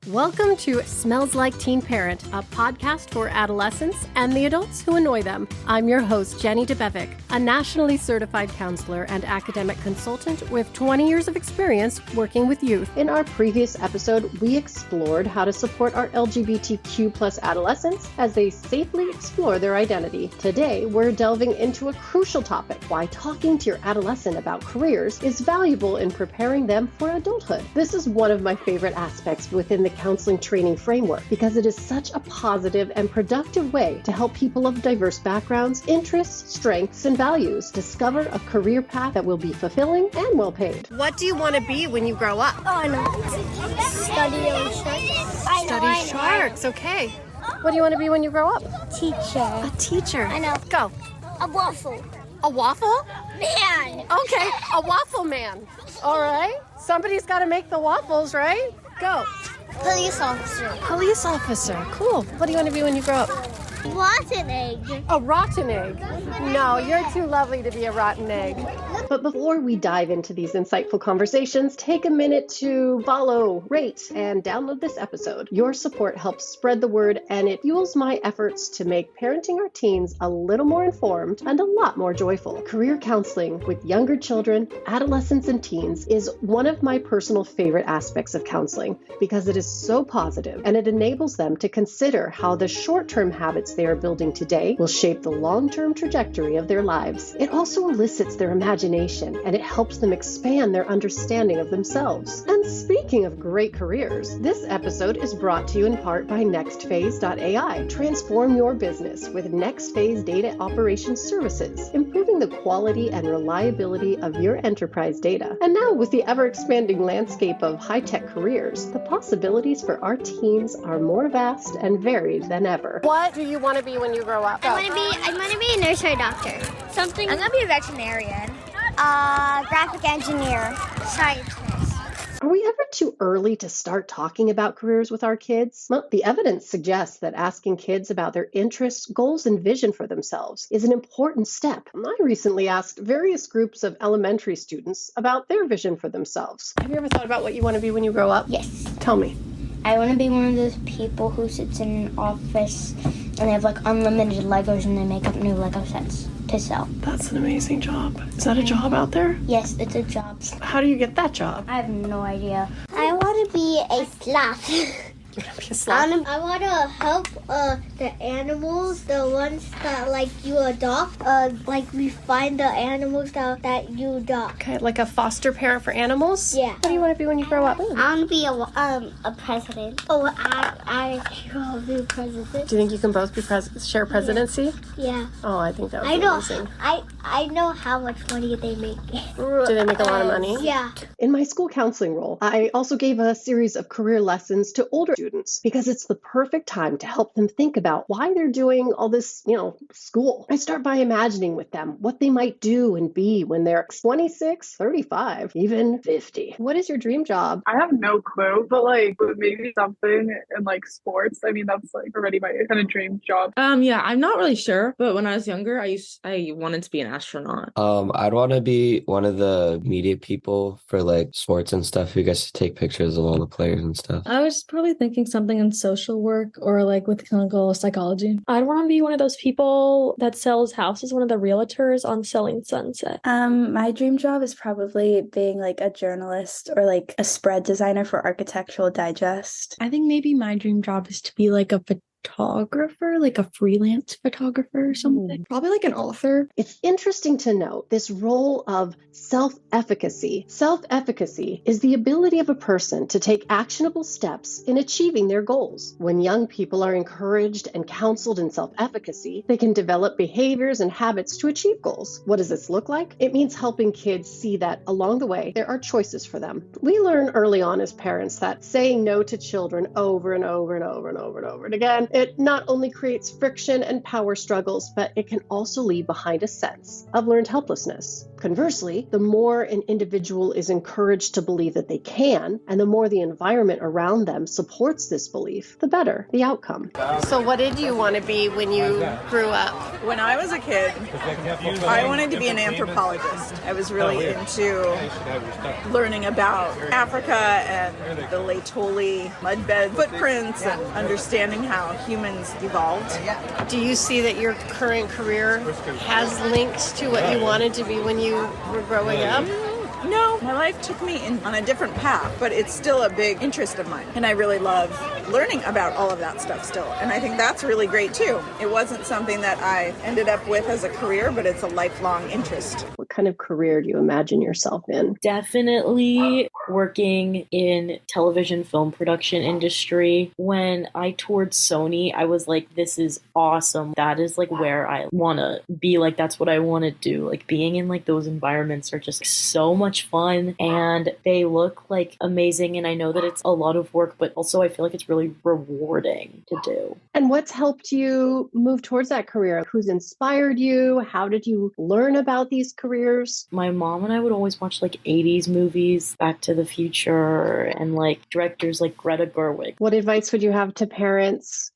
Welcome to Smells Like Teen Parent, a podcast for adolescents and the adults who annoy them. I'm your host, Jenny Debevec, a nationally certified counselor and academic consultant with 20 years of experience working with youth. In our previous episode, we explored how to support our LGBTQ plus adolescents as they safely explore their identity. Today, we're delving into a crucial topic, why talking to your adolescent about careers is valuable in preparing them for adulthood. This is one of my favorite aspects within the counseling training framework because it is such a positive and productive way to help people of diverse backgrounds, interests, strengths, and values discover a career path that will be fulfilling and well paid. What do you want to be when you grow up? Oh, I know. Study sharks. Study sharks, okay. What do you want to be when you grow up? Teacher. A teacher. I know. Go. A waffle. A waffle? Man. Okay, a waffle man. All right. Somebody's got to make the waffles, right? Go. Police officer. Police officer. Cool. What do you want to be when you grow up? Rotten egg. A rotten egg. No, you're too lovely to be a rotten egg. But before we dive into these insightful conversations, take a minute to follow, rate, and download this episode. Your support helps spread the word, and it fuels my efforts to make parenting our teens a little more informed and a lot more joyful. Career counseling with younger children, adolescents, and teens is one of my personal favorite aspects of counseling because it is so positive and it enables them to consider how the short-term habits they are building today will shape the long-term trajectory of their lives. It also elicits their imagination and it helps them expand their understanding of themselves. And speaking of great careers, this episode is brought to you in part by nextphase.ai. Transform your business with Next Phase Data Operations Services, improving the quality and reliability of your enterprise data. And now with the ever-expanding landscape of high-tech careers, the possibilities for our teens are more vast and varied than ever. What do you want to be when you grow up? I want to be a nurse or a doctor. I'm gonna be a veterinarian. Graphic engineer. Scientist. Are we ever too early to start talking about careers with our kids? Well, the evidence suggests that asking kids about their interests, goals, and vision for themselves is an important step. I recently asked various groups of elementary students about their vision for themselves. Have you ever thought about what you want to be when you grow up? Yes. Tell me. I want to be one of those people who sits in an office and they have like unlimited Legos and they make up new Lego sets to sell. That's an amazing job. Is that a job out there? Yes, it's a job. How do you get that job? I have no idea. I want to be a sloth. You want to be a sloth? I want to help the animals, the ones that like you adopt. Like we find the animals that you adopt. Okay, like a foster parent for animals? Yeah. What do you want to be when you grow up? I want to be a president. Oh, I want to be president. Do you think you can both be share presidency? Yeah. Oh, I think that would be amazing. I know how much money they make. Do they make a lot of money? Yeah. In my school counseling role, I also gave a series of career lessons to older students because it's the perfect time to help them think about why they're doing all this, school. I start by imagining with them what they might do and be when they're 26, 35, even 50. What is your dream job? I have no clue, but maybe something in sports. I mean, that's already my kind of dream job. Yeah, I'm not really sure, but when I was younger, I wanted to be an astronaut. I'd want to be one of the media people for sports and stuff who gets to take pictures of all the players and stuff. I was probably thinking something in social work or with clinical psychology. I'd want to be one of those people that sells houses, one of the realtors on Selling Sunset. My dream job is probably being a journalist or a spread designer for Architectural Digest. I think maybe my dream job is to be a photographer, a freelance photographer or something. Probably an author. It's interesting to note this role of self-efficacy. Self-efficacy is the ability of a person to take actionable steps in achieving their goals. When young people are encouraged and counseled in self-efficacy, they can develop behaviors and habits to achieve goals. What does this look like? It means helping kids see that along the way, there are choices for them. We learn early on as parents that saying no to children over and over and over and over and over and again, it not only creates friction and power struggles, but it can also leave behind a sense of learned helplessness. Conversely, the more an individual is encouraged to believe that they can, and the more the environment around them supports this belief, the better the outcome. So what did you want to be when you grew up? When I was a kid, I wanted to be an anthropologist. I was really into learning about Africa and the Laetoli mudbed footprints and understanding how humans evolved. Do you see that your current career has linked to what you wanted to be when you were growing up? No, my life took me on a different path, but it's still a big interest of mine. And I really love learning about all of that stuff still. And I think that's really great too. It wasn't something that I ended up with as a career, but it's a lifelong interest. What kind of career do you imagine yourself in? Definitely working in television film production industry. When I toured Sony, I was like, this is awesome. That is like where I want to be. Like, that's what I want to do. Like, being in like those environments are just so much fun, and they look like amazing. And I know that it's a lot of work, but also I feel like it's really rewarding to do. And what's helped you move towards that career? Who's inspired you? How did you learn about these careers? My mom and I would always watch like 80s movies, Back to the Future, and like directors like Greta Gerwig. What advice would you have to parents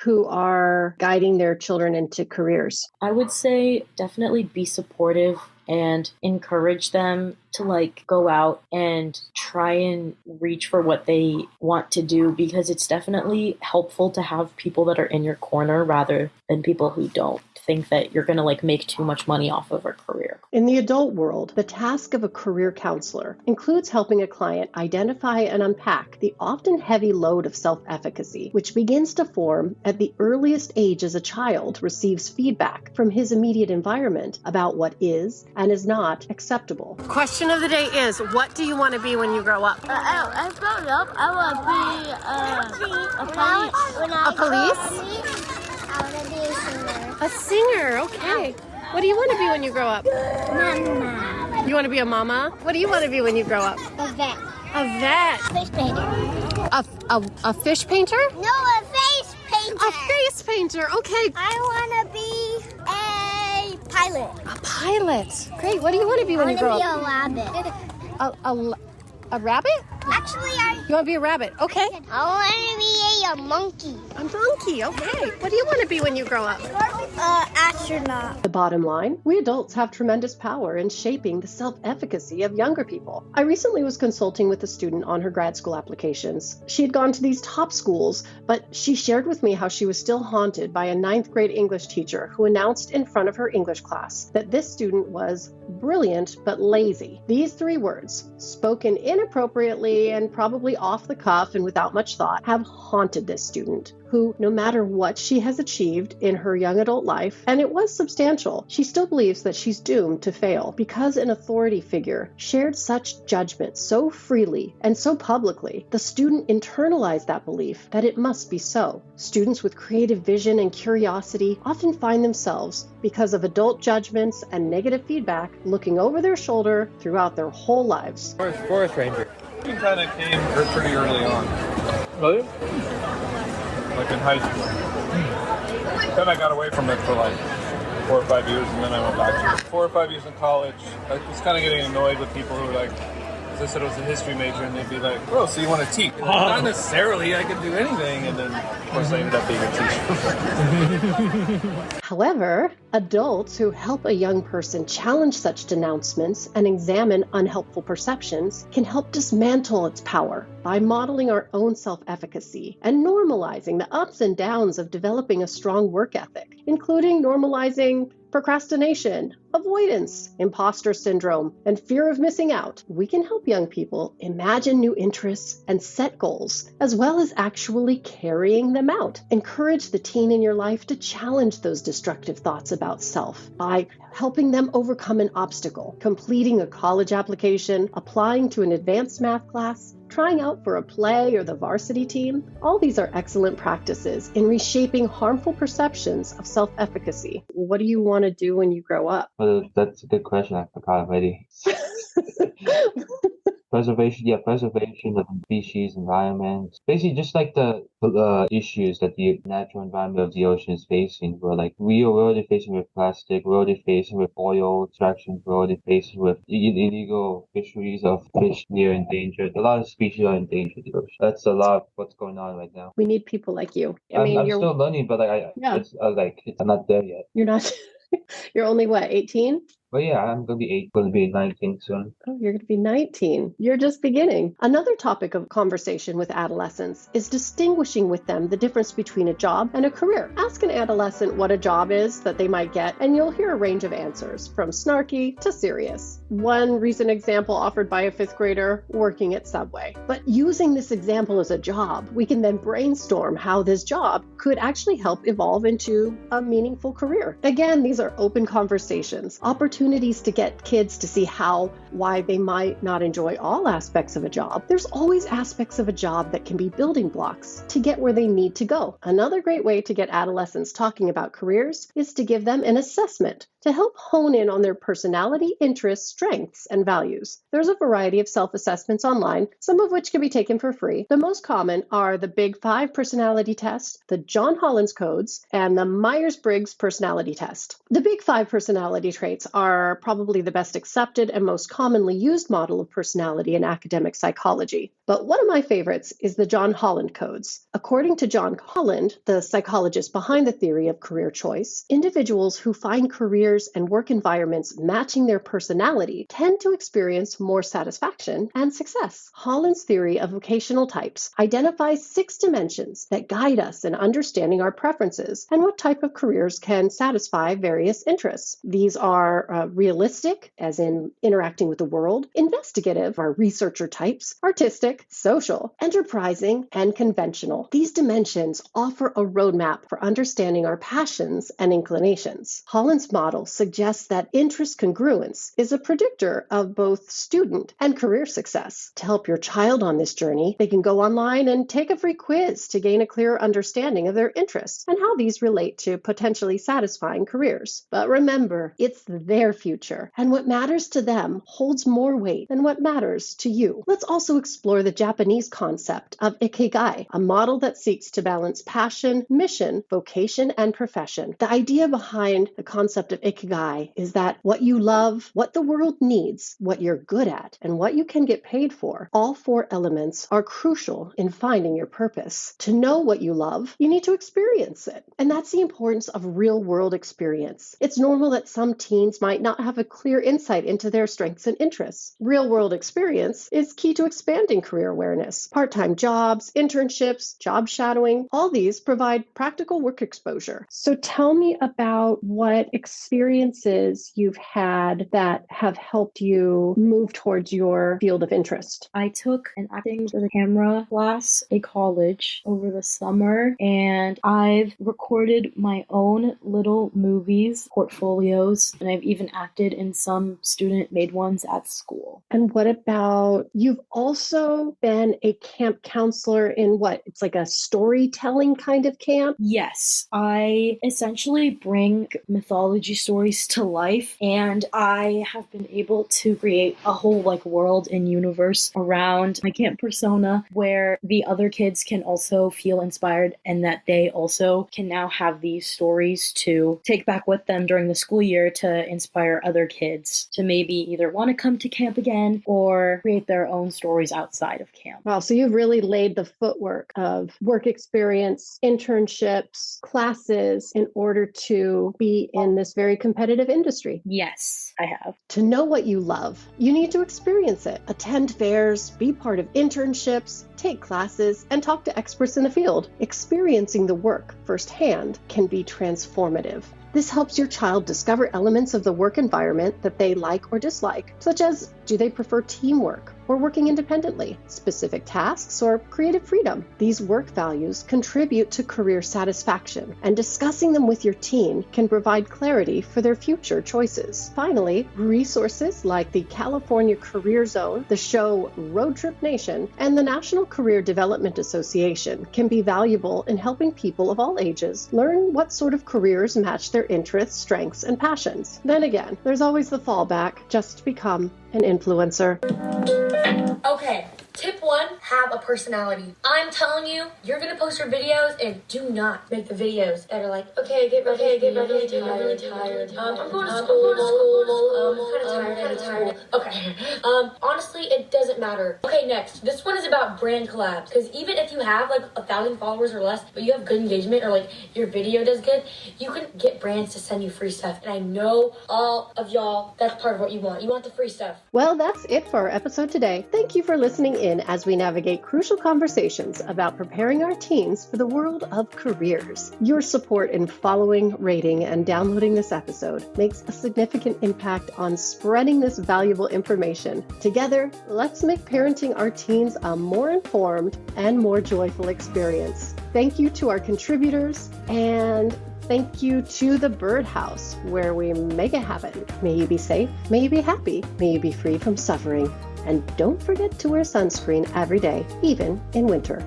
who are guiding their children into careers? I would say definitely be supportive and encourage them to like go out and try and reach for what they want to do, because it's definitely helpful to have people that are in your corner rather than people who don't think that you're going to like make too much money off of a career. In the adult world, the task of a career counselor includes helping a client identify and unpack the often heavy load of self-efficacy, which begins to form at the earliest age as a child receives feedback from his immediate environment about what is and is not acceptable. Question of the day is, what do you want to be when you grow up? I grown up. I want to be a police. I want to be a singer. A singer, okay. What do you want to be when you grow up? Mama. You want to be a mama? What do you want to be when you grow up? A vet. A vet. Fish painter. A fish painter? No, a face painter. A face painter, okay. I want to be a pilot. A pilot. Great. What do you want to be when you grow up? I want to be a rabbit. A rabbit? Actually, You want to be a rabbit? Okay. I want to be a monkey. A monkey, okay. What do you want to be when you grow up? Astronaut. The bottom line, we adults have tremendous power in shaping the self-efficacy of younger people. I recently was consulting with a student on her grad school applications. She had gone to these top schools, but she shared with me how she was still haunted by a 9th grade English teacher who announced in front of her English class that this student was brilliant but lazy. These 3 words, spoken inappropriately and probably off the cuff and without much thought, have haunted this student, who, no matter what she has achieved in her young adult life, and it was substantial, she still believes that she's doomed to fail because an authority figure shared such judgment so freely and so publicly. The student internalized that belief that it must be so. Students with creative vision and curiosity often find themselves, because of adult judgments and negative feedback, looking over their shoulder throughout their whole lives. Forest ranger. It kind of came pretty early on. Really? Like in high school. Then I got away from it for like 4 or 5 years, and then I went back to it. 4 or 5 years in college. I was kind of getting annoyed with people who were like, because I said I was a history major, and they'd be like, "Oh, so you want to teach?" Like, not necessarily. I could do anything, and then of course I ended up being a teacher. However, adults who help a young person challenge such denouncements and examine unhelpful perceptions can help dismantle its power by modeling our own self-efficacy and normalizing the ups and downs of developing a strong work ethic, including normalizing procrastination, avoidance, imposter syndrome, and fear of missing out. We can help young people imagine new interests and set goals, as well as actually carrying them out. Encourage the teen in your life to challenge those destructive thoughts about self by helping them overcome an obstacle, completing a college application, applying to an advanced math class, trying out for a play or the varsity team. All these are excellent practices in reshaping harmful perceptions of self-efficacy. What do you want to do when you grow up? Well, that's a good question. I forgot already. preservation of species, environment. Basically, just like the issues that the natural environment of the ocean is facing. We're like, we're already facing with plastic, we're already facing with oil extraction, we're already facing with illegal fisheries of fish near endangered. A lot of species are endangered in the ocean. That's a lot of what's going on right now. We need people like you. I'm still learning, but I'm not there yet. You're not. You're only what, 18? But yeah, I'm gonna be 19 soon. Oh, you're going to be 19. You're just beginning. Another topic of conversation with adolescents is distinguishing with them the difference between a job and a career. Ask an adolescent what a job is that they might get, and you'll hear a range of answers, from snarky to serious. One recent example offered by a 5th grader, working at Subway. But using this example as a job, we can then brainstorm how this job could actually help evolve into a meaningful career. Again, these are open conversations, opportunities to get kids to see why they might not enjoy all aspects of a job. There's always aspects of a job that can be building blocks to get where they need to go. Another great way to get adolescents talking about careers is to give them an assessment to help hone in on their personality, interests, strengths, and values. There's a variety of self-assessments online, some of which can be taken for free. The most common are the Big 5 personality test, the John Holland's codes, and the Myers-Briggs personality test. The Big 5 personality traits are probably the best accepted and most commonly used model of personality in academic psychology. But one of my favorites is the John Holland codes. According to John Holland, the psychologist behind the theory of career choice, individuals who find careers and work environments matching their personality tend to experience more satisfaction and success. Holland's theory of vocational types identifies 6 dimensions that guide us in understanding our preferences and what type of careers can satisfy various interests. These are realistic, as in interacting with the world, investigative, our researcher types, artistic, social, enterprising, and conventional. These dimensions offer a roadmap for understanding our passions and inclinations. Holland's model suggests that interest congruence is a predictor of both student and career success. To help your child on this journey, they can go online and take a free quiz to gain a clearer understanding of their interests and how these relate to potentially satisfying careers. But remember, it's their future, and what matters to them holds more weight than what matters to you. Let's also explore the Japanese concept of ikigai, a model that seeks to balance passion, mission, vocation, and profession. The idea behind the concept of ikigai is that what you love, what the world needs, what you're good at, and what you can get paid for, all 4 elements are crucial in finding your purpose. To know what you love, you need to experience it. And that's the importance of real-world experience. It's normal that some teens might not have a clear insight into their strengths and interests. Real-world experience is key to expanding career awareness. Part-time jobs, internships, job shadowing, all these provide practical work exposure. So tell me about what experiences you've had that have helped you move towards your field of interest. I took an acting for the camera class at college over the summer, and I've recorded my own little movies, portfolios, and I've even acted in some student-made ones at school. And what about, you've also been a camp counselor in what? It's like a storytelling kind of camp? Yes, I essentially bring mythology stories to life, and I have been able to create a whole world and universe around my camp persona where the other kids can also feel inspired and that they also can now have these stories to take back with them during the school year to inspire other kids to maybe either want to come to camp again or create their own stories outside of camp. Wow, so you've really laid the footwork of work experience, internships, classes in order to be in this very competitive industry. Yes, I have. To know what you love, you need to experience it. Attend fairs, be part of internships, take classes, and talk to experts in the field. Experiencing the work firsthand can be transformative. This helps your child discover elements of the work environment that they like or dislike, such as, do they prefer teamwork or working independently, specific tasks, or creative freedom? These work values contribute to career satisfaction, and discussing them with your teen can provide clarity for their future choices. Finally, resources like the California Career Zone, the show Road Trip Nation, and the National Career Development Association can be valuable in helping people of all ages learn what sort of careers match their interests, strengths, and passions. Then again, there's always the fallback, just become an influencer. Okay, tip 1, have a personality. I'm telling you, you're gonna post your videos and do not make the videos that are like, okay, get ready, I'm really tired. I'm going to school, I'm kind of tired. Okay, honestly, it doesn't matter. Okay, next, this one is about brand collabs, because even if you have like 1,000 followers or less, but you have good engagement or like your video does good, you can get brands to send you free stuff. And I know all of y'all, that's part of what you want. You want the free stuff. Well, that's it for our episode today. Thank you for listening in as we navigate crucial conversations about preparing our teens for the world of careers. Your support in following, rating, and downloading this episode makes a significant impact on spreading this valuable information. Together, let's make parenting our teens a more informed and more joyful experience. Thank you to our contributors, and thank you to the Birdhouse, where we make it happen. May you be safe, may you be happy, may you be free from suffering. And don't forget to wear sunscreen every day, even in winter.